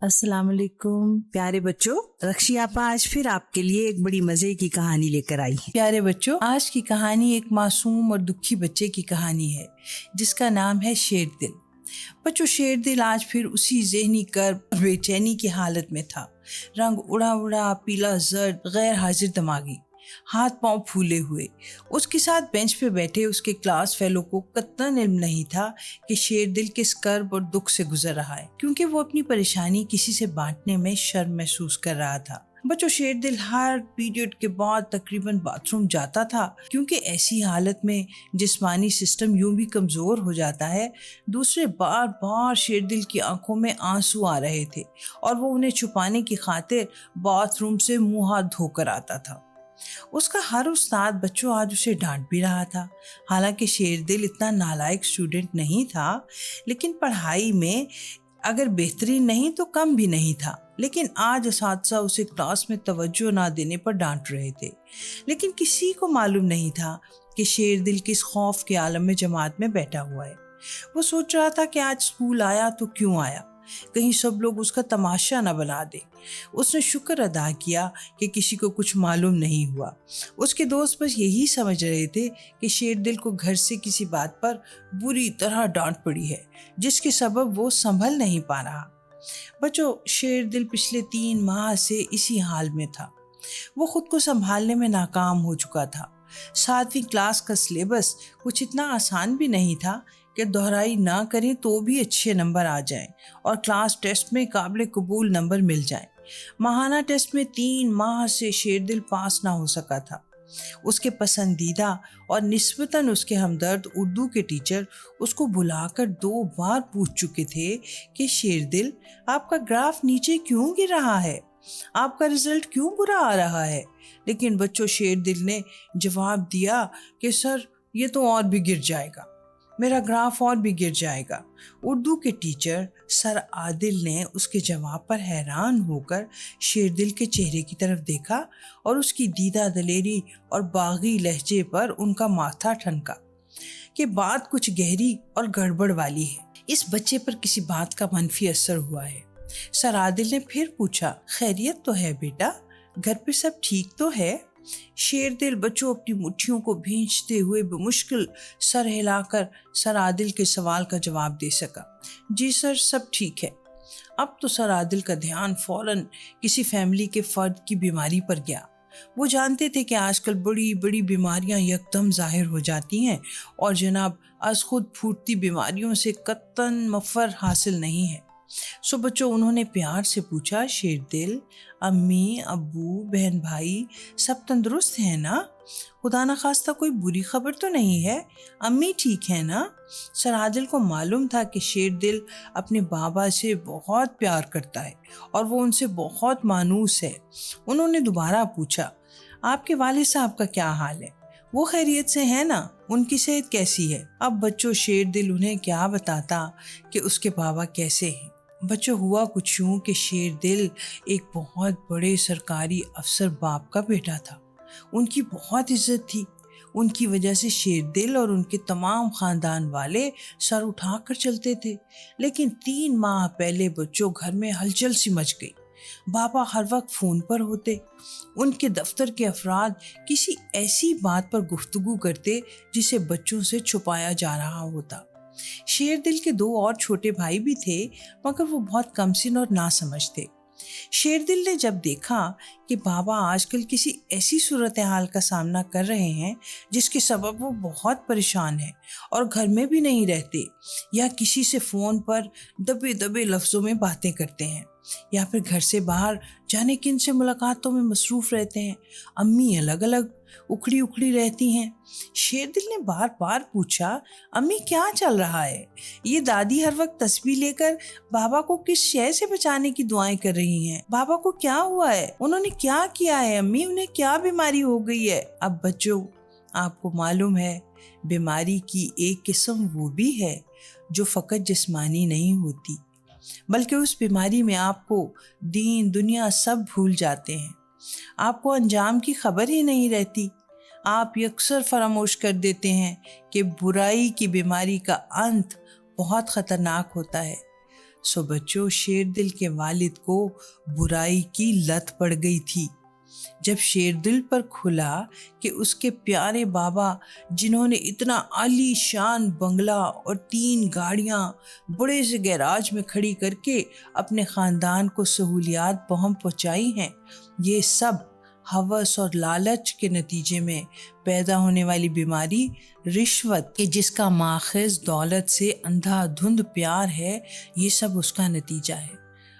अस्सलाम वालेकुम प्यारे बच्चों, रक्षी आपा आज फिर आपके लिए एक बड़ी मज़े की कहानी लेकर आई है। प्यारे बच्चों, आज की कहानी एक मासूम और दुखी बच्चे की कहानी है जिसका नाम है शेर दिल। बच्चों, शेर दिल आज फिर उसी ज़हनी कर्ब और बेचैनी की हालत में था। रंग उड़ा उड़ा, पीला जर्द, गैर हाजिर दिमागी, हाथ पांव फूले हुए। उसके साथ बेंच पे बैठे उसके क्लास फेलो को कतई इल्म नहीं था कि शेर दिल किस कर्ब और दुख से गुजर रहा है, क्योंकि वो अपनी परेशानी किसी से बांटने में शर्म महसूस कर रहा था। बच्चों, शेर दिल हर पीरियड के बाद तकरीबन बाथरूम जाता था, क्योंकि ऐसी हालत में जिस्मानी सिस्टम यूं भी कमज़ोर हो जाता है। दूसरे बार बार शेर दिल की आंखों में आंसू आ रहे थे और वो उन्हें छुपाने की खातिर बाथरूम से मुंह हाथ धोकर आता था। उसका हर उस्ताद बच्चों आज उसे डांट भी रहा था। हालांकि शेर दिल इतना नालायक स्टूडेंट नहीं था, लेकिन पढ़ाई में अगर बेहतरीन नहीं तो कम भी नहीं था। लेकिन आज असातिज़ा उसे क्लास में तवज्जो ना देने पर डांट रहे थे। लेकिन किसी को मालूम नहीं था कि शेर दिल किस खौफ के आलम में जमात में बैठा हुआ है। वो सोच रहा था कि आज स्कूल आया तो क्यों आया, कहीं सब लोग उसका तमाशा न बना दे। उसने शुक्र अदा किया कि किसी को कुछ मालूम नहीं हुआ। उसके दोस्त बस यही समझ रहे थे कि शेर दिल को घर से किसी बात पर बुरी तरह डांट पड़ी है, जिसके सबब वो संभल नहीं पा रहा। बच्चों, शेर दिल पिछले 3 माह से इसी हाल में था। वो खुद को संभालने में नाकाम हो चुका था। 7वीं क्लास का सिलेबस कुछ इतना आसान भी नहीं था कि दोहराई ना करें तो भी अच्छे नंबर आ जाएं और क्लास टेस्ट में काबिल कबूल नंबर मिल जाएं। माहाना टेस्ट में 3 माह से शेर दिल पास ना हो सका था। उसके पसंदीदा और निस्बतन उसके हमदर्द उर्दू के टीचर उसको बुलाकर 2 बार पूछ चुके थे कि शेर दिल, आपका ग्राफ नीचे क्यों गिर रहा है, आपका रिजल्ट क्यों बुरा आ रहा है। लेकिन बच्चों, शेर दिल ने जवाब दिया कि सर, ये तो और भी गिर जाएगा, मेरा ग्राफ और भी गिर जाएगा। उर्दू के टीचर सर आदिल ने उसके जवाब पर हैरान होकर शेर दिल के चेहरे की तरफ देखा और उसकी दीदा दलेरी और बागी लहजे पर उनका माथा ठनका कि बात कुछ गहरी और गड़बड़ वाली है। इस बच्चे पर किसी बात का मनफी असर हुआ है। सर आदिल ने फिर पूछा, खैरियत तो है बेटा, घर पे सब ठीक तो है। शेर दिल बच्चों अपनी मुट्ठियों को भींचते हुए बेमुश्किल सर हिलाकर सर आदिल के सवाल का जवाब दे सका, जी सर, सब ठीक है। अब तो सर आदिल का ध्यान फौरन किसी फैमिली के फर्द की बीमारी पर गया। वो जानते थे कि आजकल बड़ी बड़ी बीमारियां यकदम जाहिर हो जाती हैं और जनाब आज खुद फूटती बीमारियों से कतई मफर हासिल नहीं है। सो बच्चों, उन्होंने प्यार से पूछा, शेर दिल, अम्मी अब्बू बहन भाई सब तंदुरुस्त हैं ना, खुदा न खास्ता कोई बुरी खबर तो नहीं है, अम्मी ठीक है ना। सर आदिल को मालूम था कि शेर दिल अपने बाबा से बहुत प्यार करता है और वो उनसे बहुत मानूस है। उन्होंने दोबारा पूछा, आपके वालिद साहब का क्या हाल है, वो खैरियत से है ना, उनकी सेहत कैसी है। अब बच्चों, शेर दिल उन्हें क्या बताता कि उसके बाबा कैसे हैं। बच्चों, हुआ कुछ यूं कि शेर दिल एक बहुत बड़े सरकारी अफसर बाप का बेटा था। उनकी बहुत इज्जत थी। उनकी वजह से शेर दिल और उनके तमाम खानदान वाले सर उठाकर चलते थे। लेकिन 3 माह पहले बच्चों, घर में हलचल सी मच गई। बाबा हर वक्त फ़ोन पर होते। उनके दफ्तर के अफराद किसी ऐसी बात पर गुफ्तगू करते जिसे बच्चों से छुपाया जा रहा होता। शेर दिल के 2 और छोटे भाई भी थे, मगर वो बहुत कमसिन और नासमझ थे। शेर दिल ने जब देखा कि बाबा आजकल किसी ऐसी सूरत हाल का सामना कर रहे हैं जिसके सबब वो बहुत परेशान हैं और घर में भी नहीं रहते, या किसी से फ़ोन पर दबे दबे लफ्ज़ों में बातें करते हैं, या फिर घर से बाहर जाने किन से मुलाकातों में मसरूफ़ रहते हैं, अम्मी अलग अलग उखड़ी उखड़ी रहती हैं। शेर दिल ने बार बार पूछा, अम्मी क्या चल रहा है, ये दादी हर वक्त तस्बीह लेकर बाबा को किस शय से बचाने की दुआएं कर रही हैं, बाबा को क्या हुआ है, उन्होंने क्या किया है, अम्मी उन्हें क्या बीमारी हो गई है। अब बच्चों, आपको मालूम है, बीमारी की एक किस्म वो भी है जो फ़कत जिस्मानी नहीं होती, बल्कि उस बीमारी में आपको दीन दुनिया सब भूल जाते हैं। आपको अंजाम की खबर ही नहीं रहती। आप अक्सर फरामोश कर देते हैं कि बुराई की बीमारी का अंत बहुत ख़तरनाक होता है। سو بچوں، شیر دل کے والد کو برائی کی لت پڑ گئی تھی۔ جب شیر دل پر کھلا کہ اس کے پیارے بابا، جنہوں نے اتنا عالی شان بنگلہ اور 3 گاڑیاں بڑے سے گیراج میں کھڑی کر کے اپنے خاندان کو سہولیات پہنچائی ہیں، یہ سب ہوس اور لالچ کے نتیجے میں پیدا ہونے والی بیماری رشوت کہ جس کا ماخذ دولت سے اندھا دھند پیار ہے، یہ سب اس کا نتیجہ ہے۔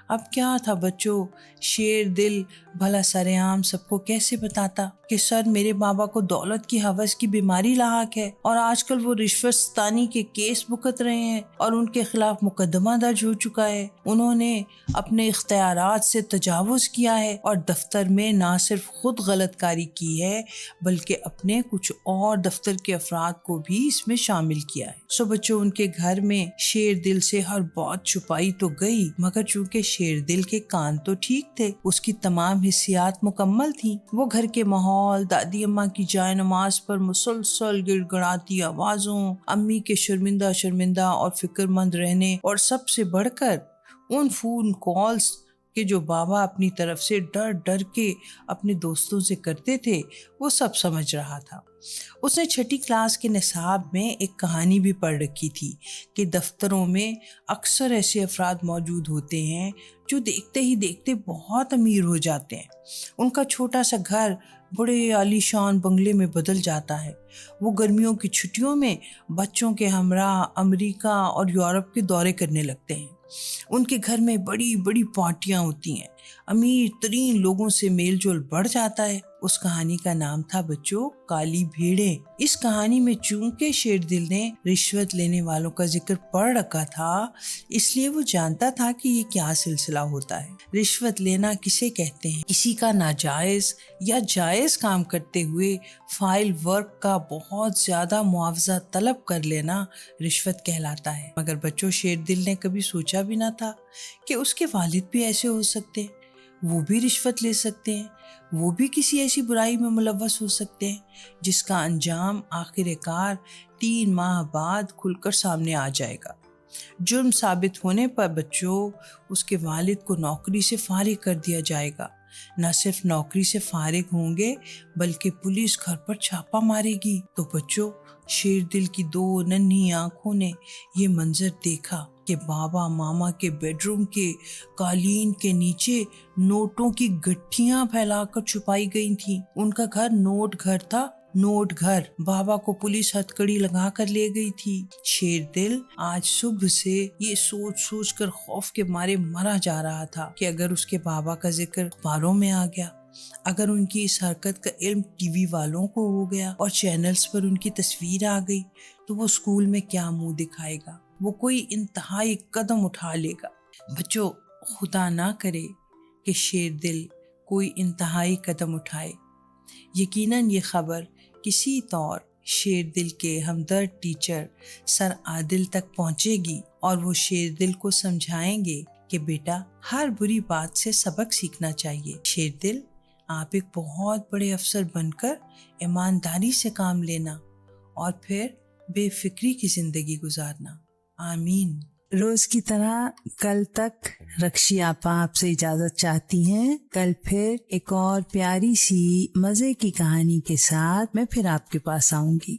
اب کیا تھا بچوں، شیر دل بھلا سر عام سب کو کیسے بتاتا کہ سر میرے بابا کو دولت کی ہوس کی بیماری لاحق ہے اور آج کل وہ رشوت ستانی کے کیس بھگت رہے ہیں اور ان کے خلاف مقدمہ درج ہو چکا ہے۔ انہوں نے اپنے اختیارات سے تجاوز کیا ہے اور دفتر میں نہ صرف خود غلط کاری کی ہے بلکہ اپنے کچھ اور دفتر کے افراد کو بھی اس میں شامل کیا ہے۔ سو بچوں، ان کے گھر میں شیر دل سے ہر بات چھپائی تو گئی، مگر چونکہ شیر دل کے کان تو ٹھیک تھے، اس کی تمام حسیات مکمل تھیں۔ وہ گھر کے ماحول، دادی اماں کی جائے نماز پر مسلسل گڑ گڑاتی آوازوں، امی کے شرمندہ اور فکر مند رہنے، اور سب سے بڑھ کر ان فون کالز کہ جو بابا اپنی طرف سے ڈر ڈر کے اپنے دوستوں سے کرتے تھے، وہ سب سمجھ رہا تھا۔ اس نے 6ٹھی کلاس کے نصاب میں ایک کہانی بھی پڑھ رکھی تھی کہ دفتروں میں اکثر ایسے افراد موجود ہوتے ہیں جو دیکھتے ہی دیکھتے بہت امیر ہو جاتے ہیں۔ ان کا چھوٹا سا گھر بڑے عالی شان بنگلے میں بدل جاتا ہے۔ وہ گرمیوں کی چھٹیوں میں بچوں کے ہمراہ امریکہ اور یورپ کے دورے کرنے لگتے ہیں۔ ان کے گھر میں بڑی بڑی پارٹیاں ہوتی ہیں، امیر ترین لوگوں سے میل جول بڑھ جاتا ہے۔ اس کہانی کا نام تھا بچوں کالی بھیڑیں۔ اس کہانی میں چونکہ شیر دل نے رشوت لینے والوں کا ذکر پڑھ رکھا تھا، اس لیے وہ جانتا تھا کہ یہ کیا سلسلہ ہوتا ہے۔ رشوت لینا کسے کہتے ہیں؟ کسی کا ناجائز یا جائز کام کرتے ہوئے فائل ورک کا بہت زیادہ معاوضہ طلب کر لینا رشوت کہلاتا ہے۔ مگر بچوں، شیر دل نے کبھی سوچا بھی نہ تھا کہ اس کے والد بھی ایسے ہو سکتے ہیں، وہ بھی رشوت لے سکتے ہیں، وہ بھی کسی ایسی برائی میں ملوث ہو سکتے ہیں جس کا انجام آخر کار 3 ماہ بعد کھل کر سامنے آ جائے گا۔ جرم ثابت ہونے پر بچوں، اس کے والد کو نوکری سے فارغ کر دیا جائے گا۔ نہ صرف نوکری سے فارغ ہوں گے بلکہ پولیس گھر پر چھاپا مارے گی۔ تو بچوں، شیر دل کی 2 ننھی آنکھوں نے یہ منظر دیکھا کہ بابا ماما کے بیڈ روم کے قالین کے نیچے نوٹوں کی گٹھیاں پھیلا کر چھپائی گئی تھیں۔ ان کا گھر نوٹ گھر تھا، نوٹ گھر۔ بابا کو پولیس ہتھکڑی لگا کر لے گئی تھی۔ شیر دل آج صبح سے یہ سوچ سوچ کر خوف کے مارے مرا جا رہا تھا کہ اگر اس کے بابا کا ذکر اخباروں میں آ گیا، اگر ان کی اس حرکت کا علم ٹی وی والوں کو ہو گیا اور چینلز پر ان کی تصویر آ گئی، تو وہ اسکول میں کیا منہ دکھائے گا؟ وہ کوئی انتہائی قدم اٹھا لے گا۔ بچوں، خدا نہ کرے کہ شیر دل کوئی انتہائی قدم اٹھائے۔ یقیناً یہ خبر کسی طور شیر دل کے ہمدرد ٹیچر سر عادل تک پہنچے گی اور وہ شیر دل کو سمجھائیں گے کہ بیٹا، ہر بری بات سے سبق سیکھنا چاہیے۔ شیر دل، آپ ایک بہت بڑے افسر بن کر ایمانداری سے کام لینا اور پھر بے فکری کی زندگی گزارنا۔ آمین۔ روز کی طرح کل تک رکشی آپا آپ سے اجازت چاہتی ہیں۔ کل پھر ایک اور پیاری سی مزے کی کہانی کے ساتھ میں پھر آپ کے پاس آؤں گی۔